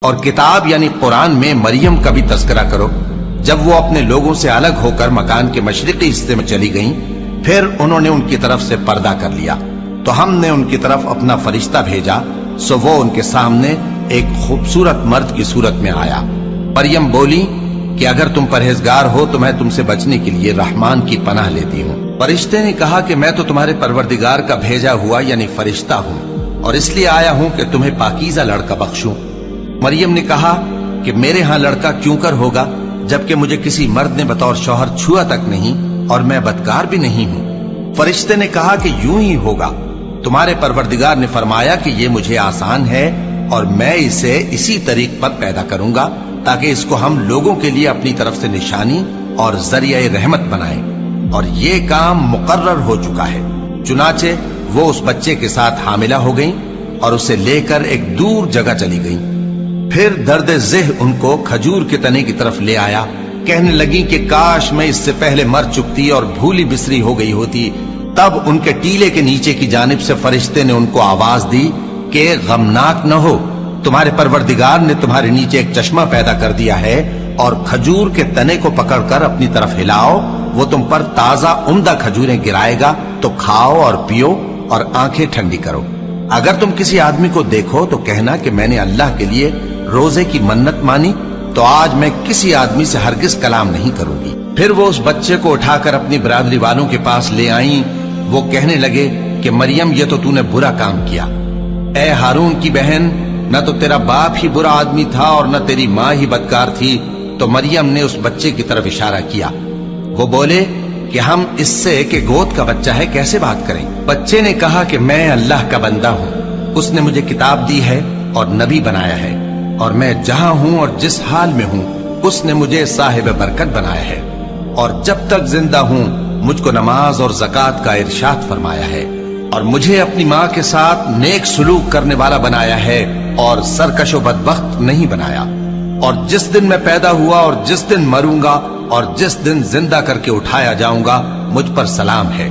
اور کتاب یعنی قرآن میں مریم کا بھی تذکرہ کرو، جب وہ اپنے لوگوں سے الگ ہو کر مکان کے مشرقی حصے میں چلی گئیں، پھر انہوں نے ان کی طرف سے پردہ کر لیا، تو ہم نے ان کی طرف اپنا فرشتہ بھیجا، سو وہ ان کے سامنے ایک خوبصورت مرد کی صورت میں آیا۔ مریم بولی کہ اگر تم پرہیزگار ہو تو میں تم سے بچنے کے لیے رحمان کی پناہ لیتی ہوں۔ فرشتے نے کہا کہ میں تو تمہارے پروردگار کا بھیجا ہوا یعنی فرشتہ ہوں، اور اس لیے آیا ہوں کہ تمہیں پاکیزہ لڑکا بخشوں۔ مریم نے کہا کہ میرے ہاں لڑکا کیوں کر ہوگا، جبکہ مجھے کسی مرد نے بطور شوہر چھوا تک نہیں، اور میں بدکار بھی نہیں ہوں۔ فرشتے نے کہا کہ یوں ہی ہوگا، تمہارے پروردگار نے فرمایا کہ یہ مجھے آسان ہے، اور میں اسے اسی طریق پر پیدا کروں گا تاکہ اس کو ہم لوگوں کے لیے اپنی طرف سے نشانی اور ذریعہ رحمت بنائیں، اور یہ کام مقرر ہو چکا ہے۔ چنانچہ وہ اس بچے کے ساتھ حاملہ ہو گئیں اور اسے لے کر ایک دور جگہ چلی گئیں۔ پھر درد ذہ ان کو کھجور کے تنے کی طرف لے آیا، کہنے لگی کہ کاش میں اس سے پہلے مر چکتی اور بھولی بسری ہو گئی ہوتی۔ تب ان کے ٹیلے کے نیچے کی جانب سے فرشتے نے ان کو آواز دی کہ غمناک نہ ہو، تمہارے پروردگار نے تمہارے نیچے ایک چشمہ پیدا کر دیا ہے، اور کھجور کے تنے کو پکڑ کر اپنی طرف ہلاؤ، وہ تم پر تازہ عمدہ کھجوریں گرائے گا، تو کھاؤ اور پیو اور آنکھیں ٹھنڈی کرو۔ اگر تم کسی آدمی کو دیکھو تو کہنا کہ میں نے اللہ کے لیے روزے کی منت مانی، تو آج میں کسی آدمی سے ہرگز کلام نہیں کروں گی۔ پھر وہ اس بچے کو اٹھا کر اپنی برادری والوں کے پاس لے آئیں۔ وہ کہنے لگے کہ مریم یہ تو نے برا کام کیا، اے ہارون کی بہن، نہ تو تیرا باپ ہی برا آدمی تھا اور نہ تیری ماں ہی بدکار تھی۔ تو مریم نے اس بچے کی طرف اشارہ کیا۔ وہ بولے کہ ہم اس سے کہ گود کا بچہ ہے کیسے بات کریں؟ بچے نے کہا کہ میں اللہ کا بندہ ہوں، اس نے مجھے کتاب دی ہے اور نبی بنایا ہے، اور میں جہاں ہوں اور جس حال میں ہوں اس نے مجھے صاحب برکت بنایا ہے، اور جب تک زندہ ہوں مجھ کو نماز اور زکوٰۃ کا ارشاد فرمایا ہے، اور مجھے اپنی ماں کے ساتھ نیک سلوک کرنے والا بنایا ہے، اور سرکش و بدبخت نہیں بنایا۔ اور جس دن میں پیدا ہوا اور جس دن مروں گا اور جس دن زندہ کر کے اٹھایا جاؤں گا مجھ پر سلام ہے۔